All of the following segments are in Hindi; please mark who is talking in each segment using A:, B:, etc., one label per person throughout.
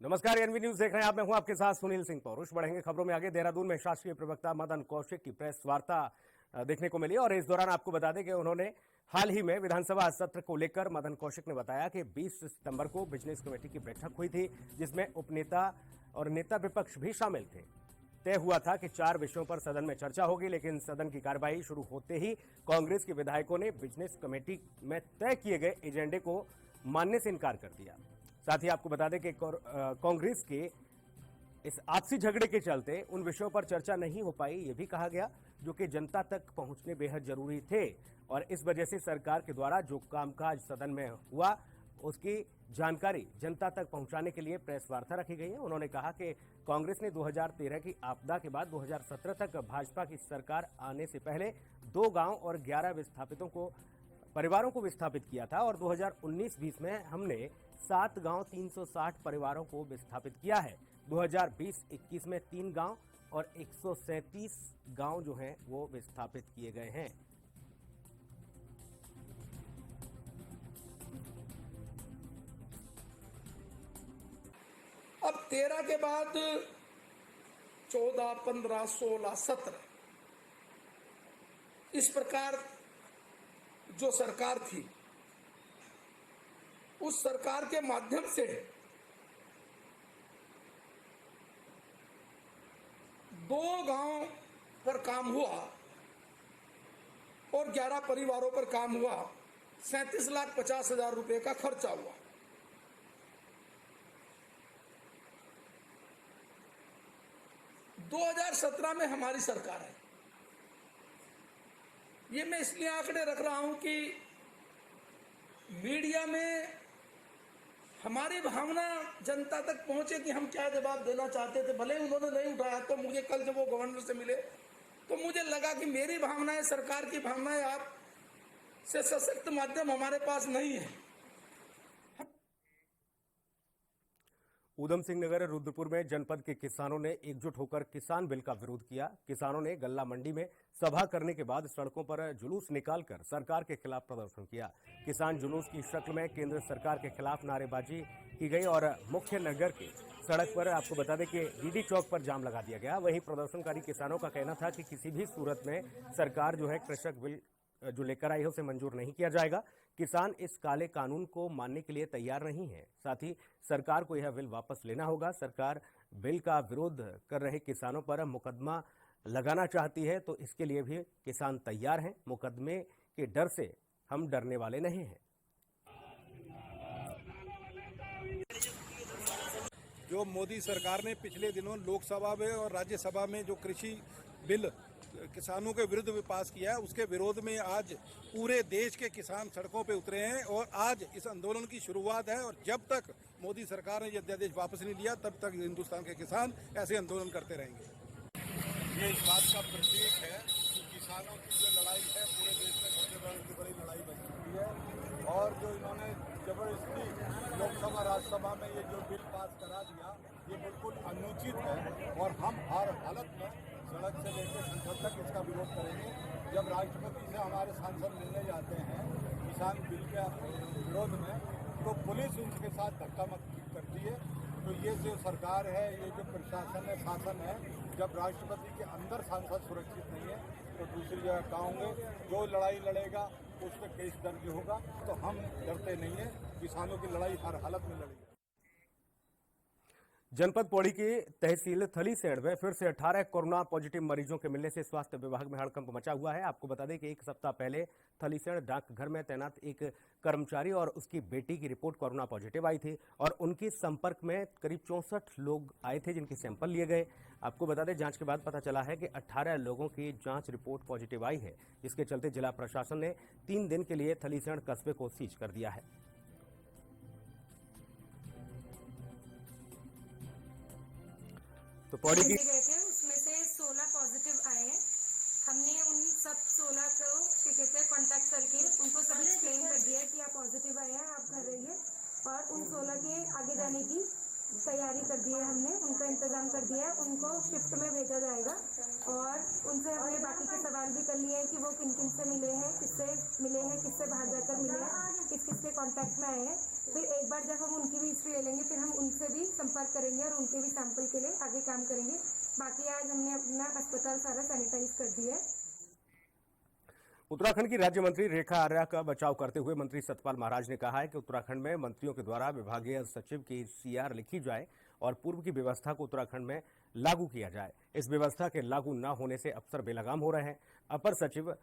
A: नमस्कार, एनवी न्यूज देख रहे हैं आप। मैं हूं आपके साथ सुनील सिंह पौरुष। बढ़ेंगे खबरों में आगे। देहरादून में शासकीय प्रवक्ता मदन कौशिक की प्रेस वार्ता देखने को मिली और इस दौरान आपको बता दें कि उन्होंने हाल ही में विधानसभा सत्र को लेकर मदन कौशिक ने बताया कि 20 सितंबर को बिजनेस कमेटी की बैठक हुई थी, जिसमें उपनेता और नेता विपक्ष भी शामिल थे। तय हुआ था कि 4 विषयों पर सदन में चर्चा होगी, लेकिन सदन की कार्यवाही शुरू होते ही कांग्रेस के विधायकों ने बिजनेस कमेटी में तय किए गए एजेंडे को मानने से इनकार कर दिया। साथ ही आपको बता दें कि कांग्रेस के इस आपसी झगड़े के चलते उन विषयों पर चर्चा नहीं हो पाई, ये भी कहा गया जो कि जनता तक पहुंचने बेहद जरूरी थे और इस वजह से सरकार के द्वारा जो कामकाज सदन में हुआ उसकी जानकारी जनता तक पहुंचाने के लिए प्रेस वार्ता रखी गई है। उन्होंने कहा कि कांग्रेस ने 2013 की आपदा के बाद 2017 तक भाजपा की सरकार आने से पहले 2 गांव और 11 परिवारों को विस्थापित किया था और 2019-20 में हमने 7 गांव 360 परिवारों को विस्थापित किया है। 2020-21 में 3 गांव और 137 गांव जो हैं वो विस्थापित किए गए हैं।
B: अब 13 के बाद 14, 15, 16, 17 इस प्रकार जो सरकार थी, उस सरकार के माध्यम से 2 गांव पर काम हुआ और 11 परिवारों पर काम हुआ। 37,50,000 रुपए का खर्चा हुआ। दो 2017 में हमारी सरकार है। ये मैं इसलिए आंकड़े रख रहा हूं कि मीडिया में हमारी भावना जनता तक पहुंचे कि हम क्या जवाब देना चाहते थे। भले उन्होंने नहीं उठाया, तो मुझे कल जब वो गवर्नर से मिले तो मुझे लगा कि मेरी भावनाएं, सरकार की भावनाएं आप से सशक्त माध्यम हमारे पास नहीं है।
A: ऊधम सिंह नगर रुद्रपुर में जनपद के किसानों ने एकजुट होकर किसान बिल का विरोध किया। किसानों ने गल्ला मंडी में सभा करने के बाद सड़कों पर जुलूस निकालकर सरकार के खिलाफ प्रदर्शन किया। किसान जुलूस की शक्ल में केंद्र सरकार के खिलाफ नारेबाजी की गई और मुख्य नगर के सड़क पर आपको बता दें कि डीडी चौक पर जाम लगा दिया गया। वहीं प्रदर्शनकारी किसानों का कहना था कि किसी भी सूरत में सरकार जो है कृषक बिल जो लेकर आई है उसे मंजूर नहीं किया जाएगा। किसान इस काले कानून को मानने के लिए तैयार नहीं है। साथ ही सरकार को यह बिल वापस लेना होगा। सरकार बिल का विरोध कर रहे किसानों पर मुकदमा लगाना चाहती है तो इसके लिए भी किसान तैयार हैं। मुकदमे के डर से हम डरने वाले नहीं हैं।
C: जो मोदी सरकार ने पिछले दिनों लोकसभा में और राज्यसभा में जो कृषि बिल किसानों के विरुद्ध में पास किया है, उसके विरोध में आज पूरे देश के किसान सड़कों पे उतरे हैं और आज इस आंदोलन की शुरुआत है। और जब तक मोदी सरकार ने ये अध्यादेश वापस नहीं लिया, तब तक हिंदुस्तान के किसान ऐसे आंदोलन करते रहेंगे। ये इस बात का प्रतीक है कि किसानों की जो लड़ाई है पूरे देश में सबसे बड़ी लड़ाई बन चुकी है और जो इन्होंने जबरदस्ती लोकसभा राज्यसभा में ये जो बिल पास करा दिया, ये बिल्कुल अनुचित है और हम हर हालत में सड़क से लेकर संसद तक इसका विरोध करेंगे। जब राष्ट्रपति से हमारे सांसद मिलने जाते हैं किसान बिल के विरोध में, तो पुलिस उनके साथ धक्का मुक्की करती है। तो ये जो सरकार है, ये जो प्रशासन है, शासन है, जब राष्ट्रपति के अंदर सांसद सुरक्षित नहीं है तो दूसरी जगह कहाँ होंगे। जो लड़ाई लड़ेगा उस पर केस दर्ज होगा। तो हम डरते नहीं है, किसानों की लड़ाई हर हालत में लड़ेगी।
A: जनपद पौड़ी की तहसील थलीसैंण में फिर से 18 कोरोना पॉजिटिव मरीजों के मिलने से स्वास्थ्य विभाग में हड़कंप मचा हुआ है। आपको बता दें कि 1 सप्ताह पहले थलीसैंण डाकघर में तैनात एक कर्मचारी और उसकी बेटी की रिपोर्ट कोरोना पॉजिटिव आई थी और उनके संपर्क में करीब 64 लोग आए थे जिनके सैंपल लिए गए। आपको बता दें जांच के बाद पता चला है कि 18 लोगों की जांच रिपोर्ट पॉजिटिव आई है, जिसके चलते जिला प्रशासन ने 3 दिन के लिए थलीसैंण कस्बे को सीज कर दिया है।
D: तो पौड़ी की गए थे, उसमें से 16 पॉजिटिव आए हैं। हमने उन सब 16 को क्या कहते हैं कांटेक्ट करके उनको सब एक्सप्लेन कर दिया कि आप पॉजिटिव आए हैं, आप घर रहिए और उन 16 के आगे जाने की तैयारी कर दी है। हमने उनका इंतजाम कर दिया है, उनको शिफ्ट में भेजा जाएगा और उनसे हमने बाकी के सवाल भी कर लिए हैं कि वो किन किन से मिले हैं, किससे बाहर जाकर मिले हैं। किस किस के कांटेक्ट में आए हैं। फिर एक बार जब हम उनकी भी हिस्ट्री ले लेंगे, फिर हम उनसे भी संपर्क करेंगे और उनके भी सैंपल के लिए आगे काम करेंगे। बाकी आज हमने अपना अस्पताल सारा सैनिटाइज कर दिया है।
A: उत्तराखंड की राज्य मंत्री रेखा आर्या का बचाव करते हुए मंत्री सतपाल महाराज ने कहा है कि उत्तराखंड में मंत्रियों के द्वारा विभागीय सचिव की सीआर लिखी जाए और पूर्व की व्यवस्था को उत्तराखंड में लागू किया जाए। इस व्यवस्था के लागू न होने से अफसर बेलगाम हो रहे हैं। अपर सचिव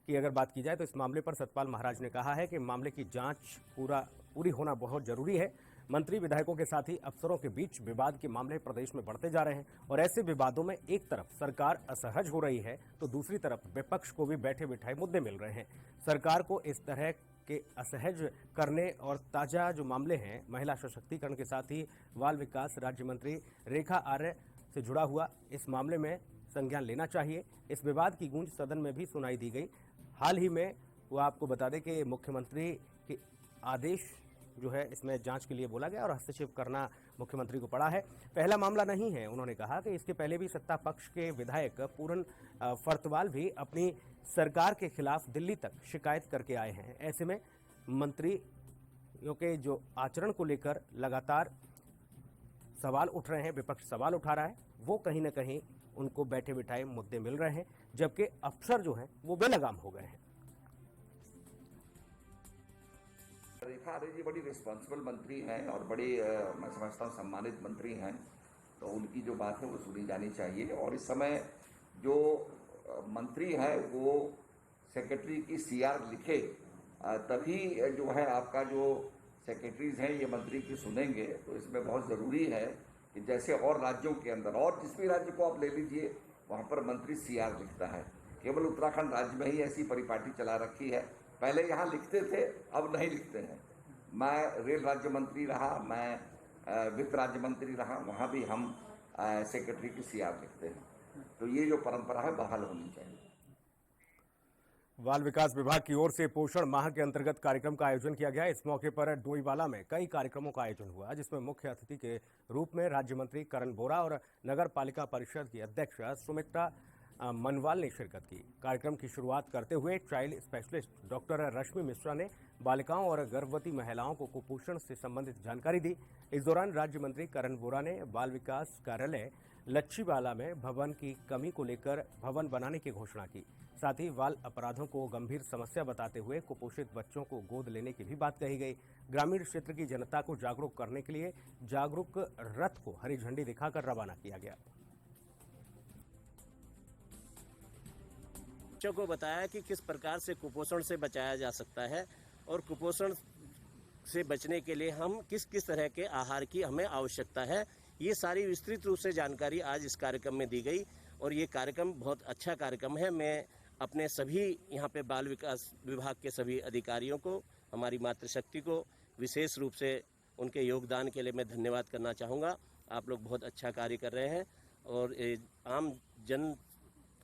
A: की अगर बात की जाए तो इस मामले पर सतपाल महाराज ने कहा है कि मामले की जांच पूरी होना बहुत जरूरी है। मंत्री विधायकों के साथ ही अफसरों के बीच विवाद के मामले प्रदेश में बढ़ते जा रहे हैं और ऐसे विवादों में एक तरफ सरकार असहज हो रही है तो दूसरी तरफ विपक्ष को भी बैठे बिठाए मुद्दे मिल रहे हैं। सरकार को इस तरह के असहज करने और ताजा जो मामले हैं महिला सशक्तिकरण के साथ ही बाल विकास राज्य मंत्री रेखा आर्य से जुड़ा हुआ इस मामले में संज्ञान लेना चाहिए। इस विवाद की गूंज सदन में भी सुनाई दी गई। हाल ही में वो आपको बता दें कि मुख्यमंत्री के आदेश जो है इसमें जांच के लिए बोला गया और हस्तक्षेप करना मुख्यमंत्री को पड़ा है। पहला मामला नहीं है। उन्होंने कहा कि इसके पहले भी सत्ता पक्ष के विधायक पूरन फर्तवाल भी अपनी सरकार के खिलाफ दिल्ली तक शिकायत करके आए हैं। ऐसे में मंत्रियों के जो आचरण को लेकर लगातार सवाल उठ रहे हैं, विपक्ष सवाल उठा रहा है, वो कहीं ना कहीं उनको बैठे बिठाए मुद्दे मिल रहे हैं, जबकि अफसर जो हैं वो बेलगाम हो गए हैं।
E: रेखा आर्य जी बड़ी रिस्पॉन्सिबल मंत्री हैं और बड़ी मैं समझता हूँ सम्मानित मंत्री हैं, तो उनकी जो बात है वो सुनी जानी चाहिए। और इस समय जो मंत्री है वो सेक्रेटरी की सीआर लिखे तभी जो है आपका जो सेक्रेटरीज हैं ये मंत्री की सुनेंगे। तो इसमें बहुत ज़रूरी है कि जैसे और राज्यों के अंदर और जिस भी राज्य को आप ले लीजिए वहाँ पर मंत्री सीआर लिखता है। केवल उत्तराखंड राज्य में ही ऐसी परिपाटी चला रखी है। पहले यहाँ लिखते थे, अब नहीं लिखते हैं। मैं रेल राज्य मंत्री रहा, मैं वित्त राज्य मंत्री रहा, वहाँ भी हम सेक्रेटरी की सीआर लिखते हैं। तो ये जो परंपरा है बहाल होनी चाहिए।
A: बाल विकास विभाग की ओर से पोषण माह के अंतर्गत कार्यक्रम का आयोजन किया गया। इस मौके पर डोईवाला में कई कार्यक्रमों का आयोजन हुआ, जिसमें मुख्य अतिथि के रूप में राज्य मंत्री करण बोरा और नगर पालिका परिषद की अध्यक्ष सुमित्रा मनवाल ने शिरकत की। कार्यक्रम की शुरुआत करते हुए चाइल्ड स्पेशलिस्ट डॉक्टर रश्मि मिश्रा ने बालिकाओं और गर्भवती महिलाओं को कुपोषण से संबंधित जानकारी दी। इस दौरान राज्य मंत्री करण बोरा ने बाल विकास कार्यालय लच्छीवाला में भवन की कमी को लेकर भवन बनाने की घोषणा की। साथ ही बाल अपराधों को गंभीर समस्या बताते हुए कुपोषित बच्चों को गोद लेने की भी बात कही गई। ग्रामीण क्षेत्र की जनता को जागरूक करने के लिए जागरूक रथ को हरी झंडी दिखाकर रवाना किया गया।
F: बच्चों को बताया कि किस प्रकार से कुपोषण से बचाया जा सकता है और कुपोषण से बचने के लिए हम किस किस तरह के आहार की हमें आवश्यकता है। ये सारी विस्तृत रूप से जानकारी आज इस कार्यक्रम में दी गई और ये कार्यक्रम बहुत अच्छा कार्यक्रम है। मैं अपने सभी यहाँ पे बाल विकास विभाग के सभी अधिकारियों को, हमारी मातृशक्ति को विशेष रूप से उनके योगदान के लिए मैं धन्यवाद करना चाहूँगा। आप लोग बहुत अच्छा कार्य कर रहे हैं और आम जन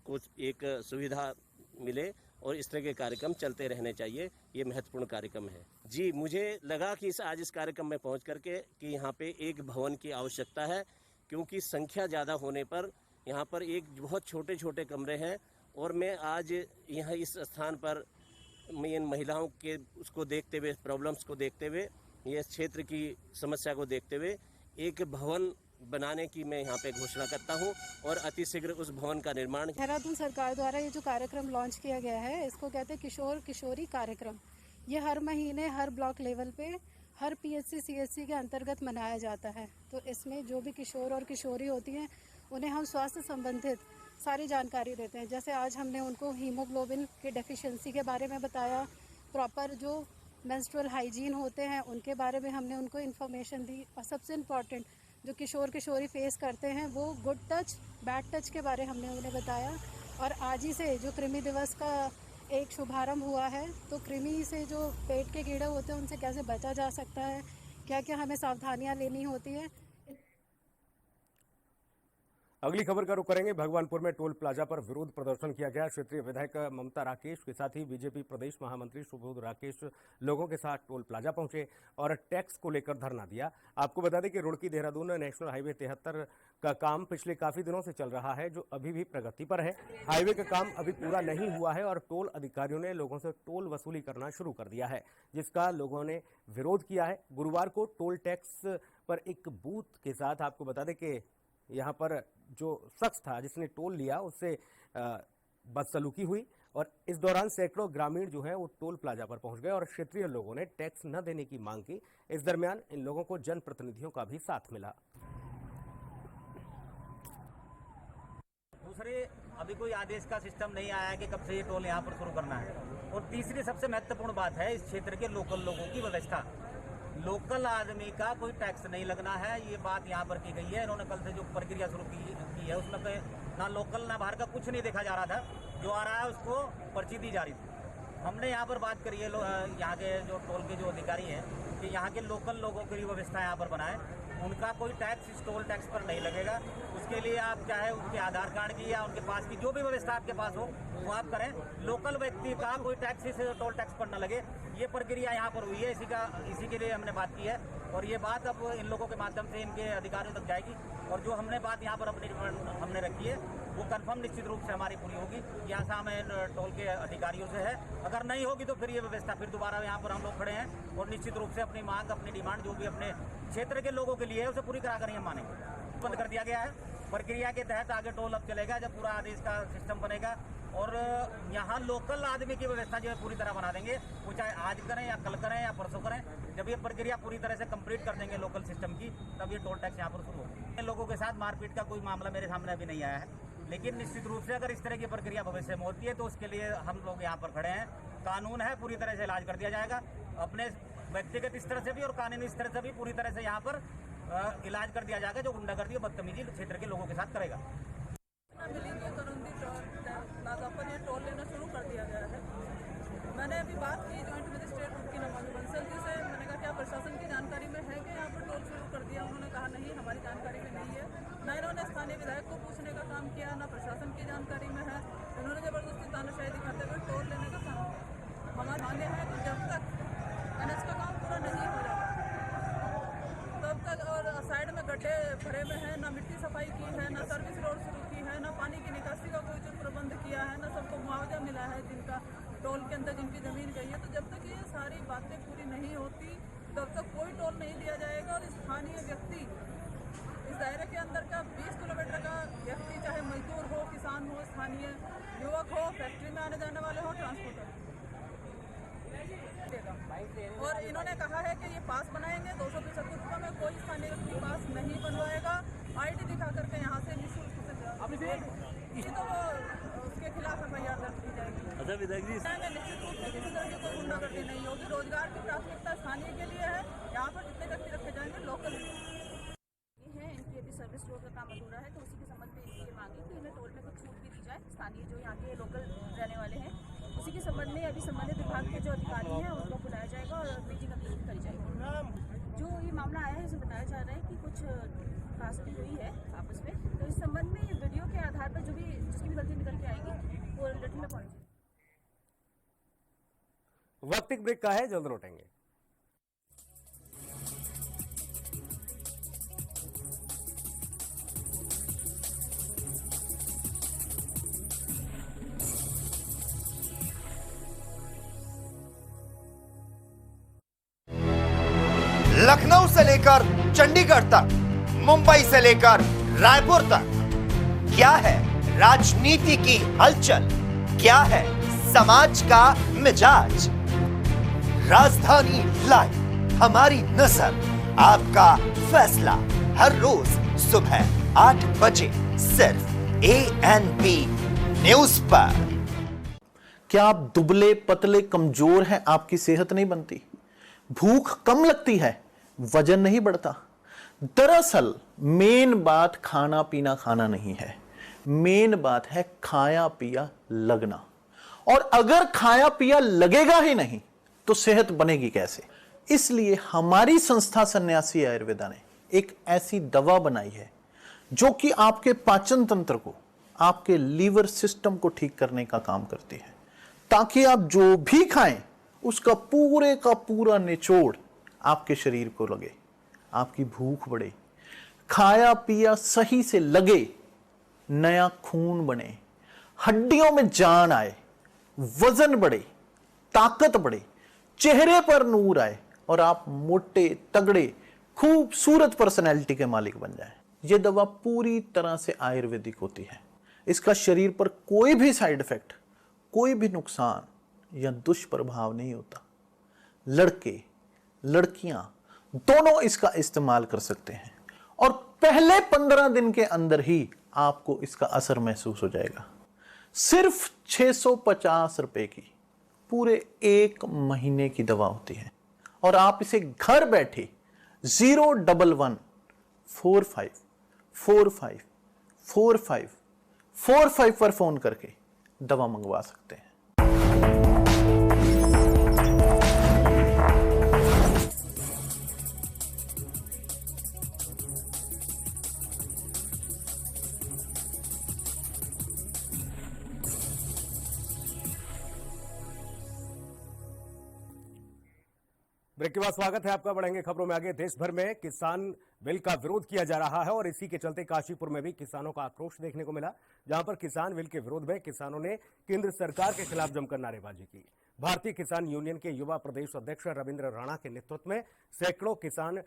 F: को एक सुविधा मिले और इस तरह के कार्यक्रम चलते रहने चाहिए। ये महत्वपूर्ण कार्यक्रम है। जी, मुझे लगा कि आज इस कार्यक्रम में पहुंच करके कि यहाँ पे एक भवन की आवश्यकता है, क्योंकि संख्या ज़्यादा होने पर यहाँ पर एक बहुत छोटे छोटे कमरे हैं और मैं आज यहाँ इस स्थान पर इन महिलाओं के उसको देखते हुए, प्रॉब्लम्स को देखते हुए, ये क्षेत्र की समस्या को देखते हुए एक भवन बनाने की मैं यहाँ पे घोषणा करता हूँ और अतिशीघ्र उस भवन का निर्माण।
G: देहरादून सरकार द्वारा ये जो कार्यक्रम लॉन्च किया गया है, इसको कहते हैं किशोर किशोरी कार्यक्रम। ये हर महीने हर ब्लॉक लेवल पे हर पीएचसी सीएचसी के अंतर्गत मनाया जाता है। तो इसमें जो भी किशोर और किशोरी होती हैं उन्हें हम स्वास्थ्य संबंधित सारी जानकारी देते हैं। जैसे आज हमने उनको हीमोग्लोबिन की डेफिशिएंसी के बारे में बताया, प्रॉपर जो मेंस्ट्रुअल हाइजीन होते हैं उनके बारे में हमने उनको इन्फॉर्मेशन दी, और सबसे इम्पॉर्टेंट जो किशोर किशोरी फेस करते हैं वो गुड टच बैड टच के बारे हमने उन्हें बताया। और आज ही से जो कृमि दिवस का एक शुभारंभ हुआ है, तो कृमि से जो पेट के कीड़े होते हैं उनसे कैसे बचा जा सकता है, क्या क्या हमें सावधानियां लेनी होती है।
A: अगली खबर का रुख करेंगे। भगवानपुर में टोल प्लाजा पर विरोध प्रदर्शन किया गया। क्षेत्रीय विधायक ममता राकेश के साथ ही बीजेपी प्रदेश महामंत्री सुबोध राकेश लोगों के साथ टोल प्लाजा पहुंचे और टैक्स को लेकर धरना दिया। आपको बता दें कि रुड़की देहरादून नेशनल हाईवे 73 का काम पिछले काफी दिनों से चल रहा है, जो अभी भी प्रगति पर है। हाईवे का काम अभी पूरा नहीं हुआ है और टोल अधिकारियों ने लोगों से टोल वसूली करना शुरू कर दिया है, जिसका लोगों ने विरोध किया है। गुरुवार को टोल टैक्स पर एक बूथ के साथ आपको बता दें कि यहाँ पर जो शख्स था जिसने टोल लिया उससे बदसलूकी हुई और इस दौरान सैकड़ों ग्रामीण जो है वो टोल प्लाजा पर पहुंच गए और क्षेत्रीय लोगों ने टैक्स न देने की मांग की। इस दरमियान इन लोगों को जनप्रतिनिधियों का भी साथ मिला।
H: दूसरे, अभी कोई आदेश का सिस्टम नहीं आया है कि कब से ये टोल यहाँ पर शुरू करना है। और तीसरी सबसे महत्वपूर्ण बात है इस क्षेत्र के लोकल लोगों की व्यवस्था। लोकल आदमी का कोई टैक्स नहीं लगना है, ये बात यहाँ पर की गई है। इन्होंने कल से जो प्रक्रिया शुरू की है उसमें ना लोकल ना बाहर का कुछ नहीं देखा जा रहा था। जो आ रहा है उसको पर्ची दी जा रही थी। हमने यहाँ पर बात करी है यहाँ के जो टोल के जो अधिकारी हैं कि यहाँ के लोकल लोगों के लिए व्यवस्था यहाँ पर बनाए। उनका कोई टैक्स इस टोल टैक्स पर नहीं लगेगा। उसके लिए आप चाहे उनके आधार कार्ड की या उनके पास की जो भी व्यवस्था आपके पास हो वो आप करें। लोकल व्यक्ति का कोई टैक्स इस टोल टैक्स पर न लगे, ये प्रक्रिया यहाँ पर हुई है। इसी के लिए हमने बात की है और ये बात अब इन लोगों के माध्यम से इनके अधिकारियों तक जाएगी। और जो हमने बात यहाँ पर अपनी हमने रखी है वो कंफर्म निश्चित रूप से हमारी पूरी होगी। यहाँ से हमें टोल के अधिकारियों से है, अगर नहीं होगी तो फिर ये व्यवस्था फिर दोबारा यहाँ पर हम लोग खड़े हैं और निश्चित रूप से अपनी मांग अपनी डिमांड जो भी अपने क्षेत्र के लोगों के लिए है उसे पूरी करा कर ही हम मानेंगे। बंद कर दिया गया है। प्रक्रिया के तहत आगे टोल अब चलेगा जब पूरा आदेश का सिस्टम बनेगा और यहाँ लोकल आदमी की व्यवस्था जो है पूरी तरह बना देंगे। वो चाहे आज करें या कल करें या परसों करें, जब ये प्रक्रिया पूरी तरह से कंप्लीट कर देंगे लोकल सिस्टम की तब ये टोल टैक्स यहाँ पर शुरू होगा। लोगों के साथ मारपीट का कोई मामला मेरे सामने अभी नहीं आया है, लेकिन निश्चित रूप से अगर इस तरह की प्रक्रिया भविष्य में होती है तो उसके लिए हम लोग यहाँ पर खड़े हैं। कानून है, पूरी तरह से इलाज कर दिया जाएगा। अपने व्यक्तिगत स्तर से भी और कानूनी स्तर से भी पूरी तरह से यहाँ पर इलाज कर दिया जाएगा। जो गुंडागर्दी और बदतमीजी क्षेत्र के लोगों के साथ करेगा।
I: प्लाजा पर ये टोल लेना शुरू कर दिया गया है। मैंने अभी बात की जॉइंट मजिस्ट्रेट की नमामी बंसल जी से। मैंने कहा क्या प्रशासन की जानकारी में है कि यहाँ पर टोल शुरू कर दिया? उन्होंने कहा नहीं, हमारी जानकारी में नहीं है। न इन्होंने स्थानीय विधायक को पूछने का काम किया, न प्रशासन की जानकारी में है। इन्होंने जबरदस्ती तानाशाही दिखाते हुए टोल लेने का काम किया। हमारा मान्य है कि जब तक NH का काम पूरा नहीं हो जाता तब तक, और साइड में गड्ढे भरे में है, न मिट्टी सफाई की है, न सर्विस रोड शुरू की है, न पानी की निकासी का कोई जो प्रबंध किया है, न सबको मुआवजा मिला है जिनका टोल के अंदर जिनकी ज़मीन गई है। तो जब तक ये सारी बातें पूरी नहीं होती तब तक कोई टोल नहीं दिया जाएगा। और स्थानीय व्यक्ति इस दायरे के अंदर का 20 किलोमीटर का व्यक्ति, चाहे मजदूर हो, किसान हो, स्थानीय युवक हो, फैक्ट्री में आने जाने वाले हो, ट्रांसपोर्टर, और इन्होंने कहा है कि ये पास बनाएंगे 275 रुपये में। कोई स्थानीय व्यक्ति पास नहीं बनवाएगा। ID दिखा करके यहाँ से निःशुल्क ये तो उसके खिलाफ FIR दर्ज की जाएगी। अच्छा विधायक जी, निश्चित रूप से किसी तरह की कोई गुंडागर्दी नहीं होगी। रोजगार की प्राथमिकता स्थानीय के लिए है। यहाँ पर जितने व्यक्ति रखे जाएंगे लोकल है। इनकी अभी सर्विस रोड का काम अधूरा है तो उसी के संबंध में इनकी ये मांगी कि इन्हें टोल में कुछ छूट भी दी जाए। स्थानीय जो यहाँ के लोकल रहने वाले हैं उसी के संबंध में अभी संबंधित विभाग के जो अधिकारी हैं उनको बुलाया जाएगा और मीटिंग अभी करी जाएगी। जो ये मामला आया है इसे बताया जा रहा है कि कुछ कास्टिंग हुई है आपस में, तो इस संबंध में वीडियो के आधार पर जो भी जिसकी भी गलती निकल के आएगी वो रिटर्न में पहुंचेगी।
A: वक्त एक ब्रेक का है, जल्द लौटेंगे।
J: लखनऊ से लेकर चंडीगढ़ तक, मुंबई से लेकर रायपुर तक, क्या है राजनीति की हलचल, क्या है समाज का मिजाज। राजधानी लाइव, हमारी नजर, आपका फैसला, हर रोज सुबह 8 बजे सिर्फ ANP न्यूज पर।
K: क्या आप दुबले पतले कमजोर हैं, आपकी सेहत नहीं बनती, भूख कम लगती है, वजन नहीं बढ़ता? दरअसल मेन बात खाना पीना खाना नहीं है, मेन बात है खाया पिया लगना। और अगर खाया पिया लगेगा ही नहीं तो सेहत बनेगी कैसे? इसलिए हमारी संस्था सन्यासी आयुर्वेदा ने एक ऐसी दवा बनाई है जो कि आपके पाचन तंत्र को, आपके लीवर सिस्टम को ठीक करने का काम करती है, ताकि आप जो भी खाएं उसका पूरे का पूरा निचोड़ आपके शरीर को लगे, आपकी भूख बढ़े, खाया पिया सही से लगे, नया खून बने, हड्डियों में जान आए, वजन बढ़े, ताकत बढ़े, चेहरे पर नूर आए और आप मोटे तगड़े खूबसूरत पर्सनैलिटी के मालिक बन जाएं। यह दवा पूरी तरह से आयुर्वेदिक होती है। इसका शरीर पर कोई भी साइड इफेक्ट, कोई भी नुकसान या दुष्प्रभाव नहीं होता। लड़के लड़कियां दोनों इसका इस्तेमाल कर सकते हैं और पहले 15 दिन के अंदर ही आपको इसका असर महसूस हो जाएगा। सिर्फ 650 रुपए की पूरे 1 महीने की दवा होती है और आप इसे घर बैठे 01145454545 पर फोन करके दवा मंगवा सकते हैं।
A: ब्रेक के बाद स्वागत है आपका। बढ़ेंगे खबरों में आगे। देश भर में किसान बिल का विरोध किया जा रहा है और इसी के चलते काशीपुर में भी किसानों का आक्रोश देखने को मिला, जहां पर किसान बिल के विरोध में किसानों ने केंद्र सरकार के खिलाफ जमकर नारेबाजी की। भारतीय किसान यूनियन के युवा प्रदेश अध्यक्ष रविंद्र राणा के नेतृत्व में सैकड़ों किसान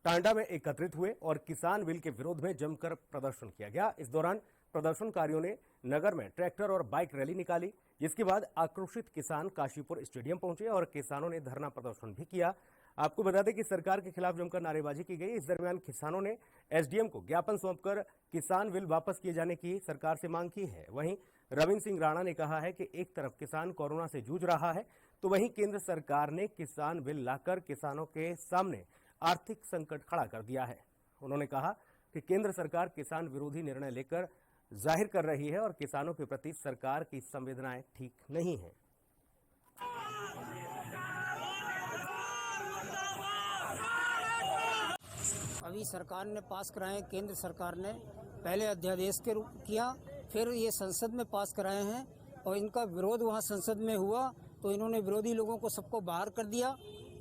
A: टांडा में एकत्रित हुए और किसान बिल के विरोध में जमकर प्रदर्शन किया गया। इस दौरान प्रदर्शनकारियों ने नगर में ट्रैक्टर और बाइक रैली निकाली, जिसके बाद आक्रोशित किसान काशीपुर स्टेडियम पहुंचे और किसानों ने धरना प्रदर्शन भी किया। आपको बता दें कि सरकार के खिलाफ जमकर नारेबाजी की गई। इस दरमियान किसानों ने एसडीएम को ज्ञापन सौंपकर किसान बिल वापस किए जाने की सरकार से मांग की है। वहीं रविंद्र सिंह राणा ने कहा है कि एक तरफ किसान कोरोना से जूझ रहा है, तो वहीं केंद्र सरकार ने किसान बिल लाकर किसानों के सामने आर्थिक संकट खड़ा कर दिया है। उन्होंने कहा कि केंद्र सरकार किसान विरोधी निर्णय लेकर जाहिर कर रही है और किसानों के प्रति सरकार की संवेदनाएं ठीक नहीं है।
L: अभी सरकार ने पास कराए, केंद्र सरकार ने पहले अध्यादेश के रूप किया, फिर ये संसद में पास कराए हैं और इनका विरोध वहाँ संसद में हुआ तो इन्होंने विरोधी लोगों को सबको बाहर कर दिया,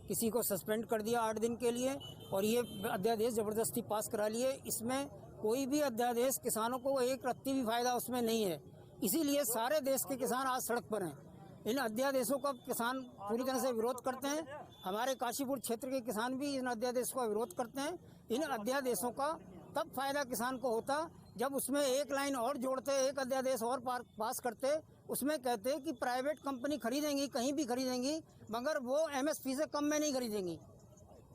L: किसी को सस्पेंड कर दिया 8 दिन के लिए और ये अध्यादेश ज़बरदस्ती पास करा लिए। इसमें कोई भी अध्यादेश किसानों को एक रत्ती भी फायदा उसमें नहीं है, इसीलिए सारे देश के किसान आज सड़क पर हैं। इन अध्यादेशों का किसान पूरी तरह से विरोध करते हैं। हमारे काशीपुर क्षेत्र के किसान भी इन अध्यादेशों का विरोध करते हैं। इन अध्यादेशों का तब फायदा किसान को होता जब उसमें एक लाइन और जोड़ते, एक अध्यादेश और पास करते, उसमें कहते कि प्राइवेट कंपनी खरीदेंगी, कहीं भी खरीदेंगी, मगर वो एमएसपी से कम में नहीं खरीदेंगी।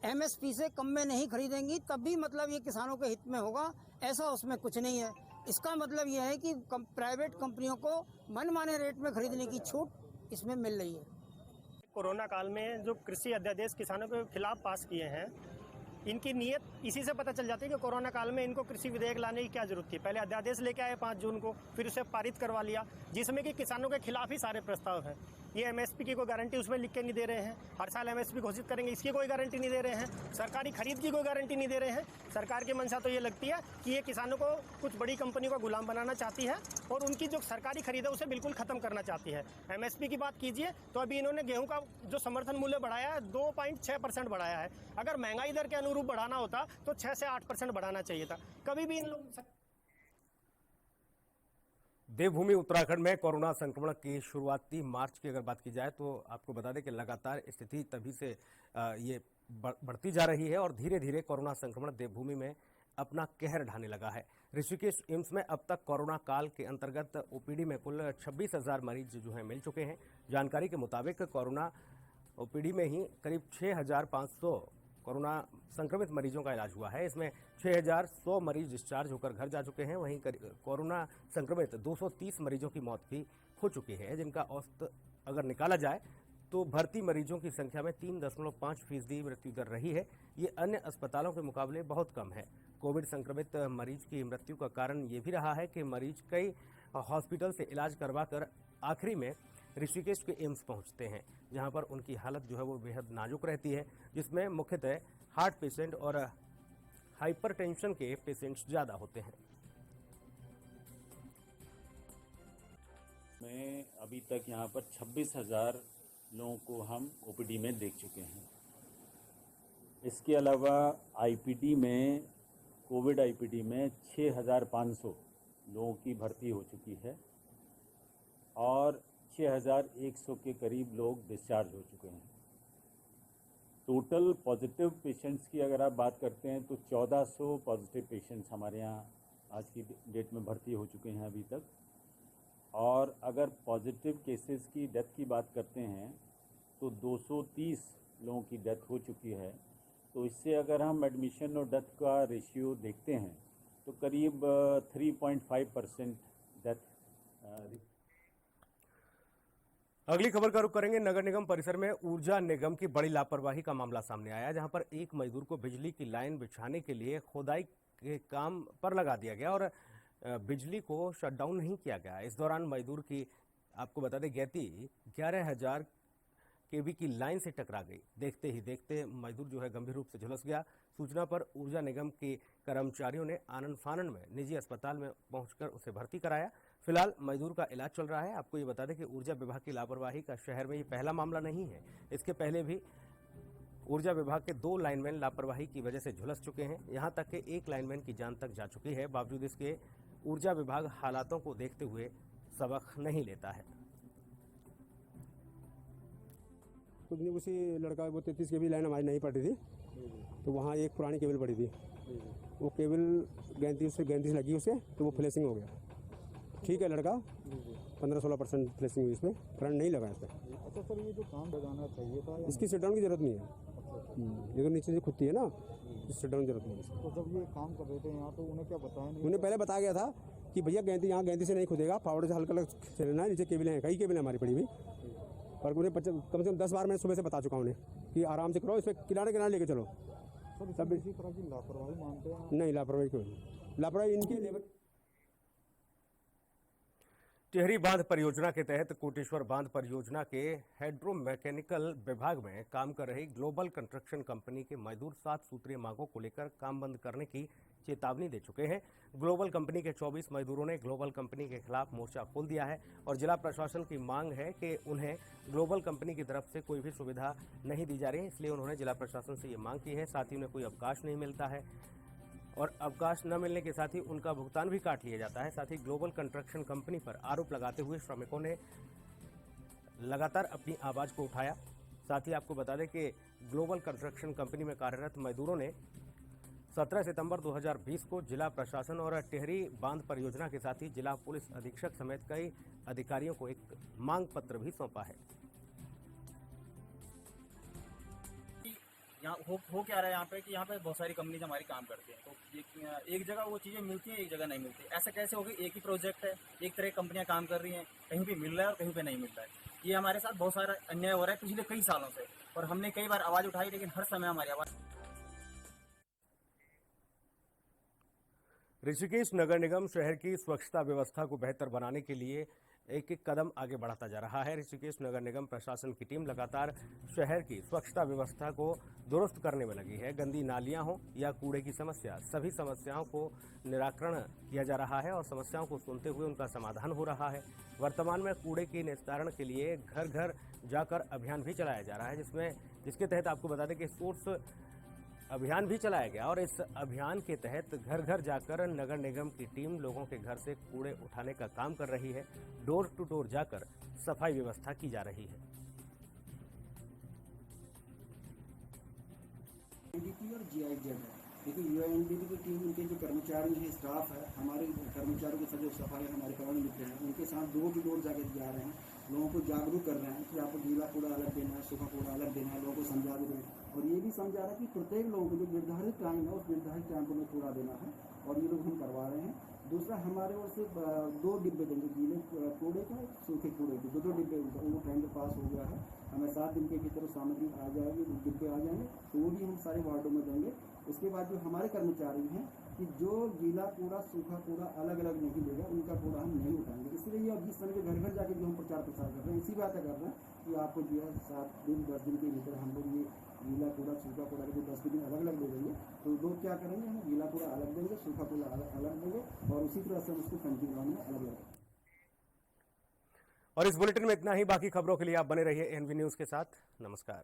L: एमएसपी से कम में नहीं खरीदेंगी तब भी मतलब ये किसानों के हित में होगा, ऐसा उसमें कुछ नहीं है। इसका मतलब यह है कि प्राइवेट कंपनियों को मनमाने रेट में खरीदने की छूट इसमें मिल रही है।
M: कोरोना काल में जो कृषि अध्यादेश किसानों के खिलाफ पास किए हैं, इनकी नीयत इसी से पता चल जाती है कि कोरोना काल में इनको कृषि विधेयक लाने की क्या जरूरत थी। पहले अध्यादेश लेके आए 5 जून को, फिर उसे पारित करवा लिया, जिसमें कि किसानों के खिलाफ ही सारे प्रस्ताव हैं। ये एमएसपी की कोई गारंटी उसमें लिख के नहीं दे रहे हैं, हर साल एमएसपी घोषित करेंगे, इसकी कोई गारंटी नहीं दे रहे हैं, सरकारी खरीद की कोई गारंटी नहीं दे रहे हैं। सरकार की मंशा तो ये लगती है कि ये किसानों को कुछ बड़ी कंपनी को गुलाम बनाना चाहती है और उनकी जो सरकारी खरीद है उसे बिल्कुल खत्म करना चाहती है। एमएसपी की बात कीजिए तो अभी इन्होंने गेहूं का जो समर्थन मूल्य बढ़ाया है 2.6% बढ़ाया है। अगर महंगाई दर के अनुरूप बढ़ाना होता तो 6 से 8% बढ़ाना चाहिए था। कभी भी इन लोग
A: देवभूमि उत्तराखंड में कोरोना संक्रमण की शुरुआती मार्च की अगर बात की जाए तो आपको बता दें कि लगातार स्थिति तभी से ये बढ़ती जा रही है और धीरे धीरे कोरोना संक्रमण देवभूमि में अपना कहर ढाने लगा है। ऋषिकेश एम्स में अब तक कोरोना काल के अंतर्गत ओपीडी में कुल 26,000 मरीज जो हैं मिल चुके हैं। जानकारी के मुताबिक कोरोना ओपीडी में ही करीब 6,500 कोरोना संक्रमित मरीजों का इलाज हुआ है। इसमें 6,100 मरीज डिस्चार्ज होकर घर जा चुके हैं। वहीं कोरोना संक्रमित 230 मरीजों की मौत भी हो चुकी है, जिनका औसत अगर निकाला जाए तो भर्ती मरीजों की संख्या में 3.5% मृत्यु दर रही है। ये अन्य अस्पतालों के मुकाबले बहुत कम है। कोविड संक्रमित मरीज की मृत्यु का कारण ये भी रहा है कि मरीज कई हॉस्पिटल से इलाज करवाकर आखिरी में ऋषिकेश के एम्स पहुंचते हैं, जहां पर उनकी हालत जो है वो बेहद नाजुक रहती है, जिसमें मुख्यतः हार्ट पेशेंट और हाइपरटेंशन के पेशेंट्स ज़्यादा होते हैं।
N: में अभी तक यहाँ पर 26,000 लोगों को हम ओपीडी में देख चुके हैं। इसके अलावा आईपीडी में, कोविड आईपीडी में 6,500 लोगों की भर्ती हो चुकी है और 6,100 के करीब लोग डिस्चार्ज हो चुके हैं। टोटल पॉजिटिव पेशेंट्स की अगर आप बात करते हैं तो 1400 पॉजिटिव पेशेंट्स हमारे यहाँ आज की डेट में भर्ती हो चुके हैं अभी तक। और अगर पॉजिटिव केसेस की डेथ की बात करते हैं तो 230 लोगों की डेथ हो चुकी है। तो इससे अगर हम एडमिशन और डेथ का रेशियो देखते हैं तो करीब 3.5% डेथ।
A: अगली खबर का रुख करेंगे। नगर निगम परिसर में ऊर्जा निगम की बड़ी लापरवाही का मामला सामने आया, जहां पर एक मजदूर को बिजली की लाइन बिछाने के लिए खुदाई के काम पर लगा दिया गया और बिजली को शटडाउन नहीं किया गया। इस दौरान मजदूर की, आपको बता दें, गैती 11,000 केवी की लाइन से टकरा गई। देखते ही देखते मजदूर जो है गंभीर रूप से झुलस गया। सूचना पर ऊर्जा निगम के कर्मचारियों ने आनन फानन में निजी अस्पताल में पहुंचकर उसे भर्ती कराया। फिलहाल मजदूर का इलाज चल रहा है। आपको ये बता दें कि ऊर्जा विभाग की लापरवाही का शहर में ये पहला मामला नहीं है। इसके पहले भी ऊर्जा विभाग के 2 लाइनमैन लापरवाही की वजह से झुलस चुके हैं। यहां तक कि एक लाइनमैन की जान तक जा चुकी है। बावजूद इसके ऊर्जा विभाग हालातों को देखते हुए सबक नहीं लेता है।
O: कुछ नहीं, उसी लड़का वो 33 केवी लाइन हमारी नहीं पड़ी थी, तो वहाँ एक पुरानी केबल पड़ी थी। वो केबल गैंती से लगी उसे, तो वो फ्लैशिंग हो गया। ठीक है, लड़का 15-16% फ्लैशिंग हुई, इसमें करंट नहीं लगा इसमें।
P: अच्छा सर, ये जो काम लगाना चाहिए था,
O: इसकी शटडाउन की जरूरत नहीं है। ये तो नीचे से खुदती है ना, शटडाउन की जरूरत नहीं है।
P: तो जब ये काम कर रहे थे यहाँ, तो उन्हें क्या बताया नहीं?
O: उन्हें पहले बताया गया था कि भैया गैंती यहाँ गैंती से नहीं खुदेगा, फावड़े से हल्का चलना है। नीचे केबलें हैं, कई केबलें हमारी पड़ी हुई, पर उन्हें कम से कम 10 बार मैं सुबह से बता चुका हूँ उन्हें कि आराम से करो, इसमें किनारे लेके चलो।
P: सब इसी तरह की लापरवाही मानते हैं?
O: नहीं, लापरवाही क्यों? लापरवाही इनकी लेबर।
A: टिहरी बांध परियोजना के तहत कोटेश्वर बांध परियोजना के हाइड्रोमैकेनिकल विभाग में काम कर रही ग्लोबल कंस्ट्रक्शन कंपनी के मजदूर 7 सूत्रीय मांगों को लेकर काम बंद करने की चेतावनी दे चुके हैं। ग्लोबल कंपनी के 24 मजदूरों ने ग्लोबल कंपनी के खिलाफ मोर्चा खोल दिया है और जिला प्रशासन की मांग है कि उन्हें ग्लोबल कंपनी की तरफ से कोई भी सुविधा नहीं दी जा रही है, इसलिए उन्होंने जिला प्रशासन से ये मांग की है। साथ ही उन्हें कोई अवकाश नहीं मिलता है और अवकाश न मिलने के साथ ही उनका भुगतान भी काट लिया जाता है। साथ ही ग्लोबल कंस्ट्रक्शन कंपनी पर आरोप लगाते हुए श्रमिकों ने लगातार अपनी आवाज को उठाया। साथ ही आपको बता दें कि ग्लोबल कंस्ट्रक्शन कंपनी में कार्यरत मजदूरों ने 17 सितंबर 2020 को जिला प्रशासन और टिहरी बांध परियोजना के साथ ही जिला पुलिस अधीक्षक समेत कई अधिकारियों को एक मांग पत्र भी सौंपा है।
Q: यहाँ हो क्या रहा है यहाँ पे कि यहाँ पे बहुत सारी कंपनीज हमारी काम करती हैं, तो एक जगह वो चीज़ें मिलती हैं, एक जगह नहीं मिलती। ऐसा कैसे होगी? एक ही प्रोजेक्ट है, एक तरह की कंपनियां काम कर रही हैं, कहीं पे मिल रहा है और कहीं पे नहीं मिल रहा है। ये हमारे साथ बहुत सारा अन्याय हो रहा है पिछले कई सालों से, और हमने कई बार आवाज़ उठाई, लेकिन हर समय हमारी आवाज़।
A: ऋषिकेश नगर निगम शहर की स्वच्छता व्यवस्था को बेहतर बनाने के लिए एक एक कदम आगे बढ़ाता जा रहा है। ऋषिकेश नगर निगम प्रशासन की टीम लगातार शहर की स्वच्छता व्यवस्था को दुरुस्त करने में लगी है। गंदी नालियां हो या कूड़े की समस्या, सभी समस्याओं को निराकरण किया जा रहा है और समस्याओं को सुनते हुए उनका समाधान हो रहा है। वर्तमान में कूड़े के निस्तारण के लिए घर घर जाकर अभियान भी चलाया जा रहा है, जिसके तहत आपको बता दें कि सोर्स अभियान भी चलाया गया और इस अभियान के तहत घर घर जाकर नगर निगम की टीम लोगों के घर से कूड़े उठाने का काम कर रही है। डोर टू डोर जाकर सफाई व्यवस्था की जा रही है।
R: यूएनडीपी और जीआईजेड है, लेकिन यूएनडीपी की टीम, उनके जो कर्मचारी हैं, स्टाफ है, हमारे कर्मचारियों के साथ जो सफाई हमारे कॉलोनी मित्र हैं, उनके साथ डोर टू डोर जाकर जा रहे हैं, लोगों को जागरूक कर रहे हैं कि आपको गीला कूड़ा अलग देना है, सूखा कूड़ा अलग देना है, लोगों को समझा भी रहे हैं। और ये भी समझा रहा है कि प्रत्येक लोगों को जो निर्धारित टाइम है, उस निर्धारित टाइम को में कूड़ा देना है, और ये लोग हम करवा रहे हैं। दूसरा, हमारे ओर से 2 डिब्बे देंगे, गीले कूड़े का, सूखे कूड़े के 2 डिब्बे, वो टेंडर पास हो गया है। हमें 7 दिन के भीतर सामग्री आ जाएगी, डिब्बे आ जाएंगे, तो वो भी हम सारे वार्डों में देंगे। उसके बाद जो हमारे कर्मचारी हैं कि जो गीला कूड़ा सूखा कूड़ा अलग अलग नहीं देगा, उनका कूड़ा हम नहीं उठाएंगे। इसलिए ये अब जिस समय के घर घर जाके जो हम प्रचार प्रसार कर रहे हैं, इसी बात कर रहे हैं कि आपको जो है 7 दिन 10 दिन के भीतर हम लोग ये गीला कूड़ा सूखा कूड़ा के 10 दिन अलग अलग दे देंगे। तो लोग क्या करेंगे, हम गीला कूड़ा अलग देंगे, सूखा कूड़ा अलग देंगे, और उसी तरह से हम उसको कंटिन्यू में अलग अलग।
A: और इस बुलेटिन में इतना ही। बाकी खबरों के लिए आप बने रहिए एनवी न्यूज के साथ। नमस्कार।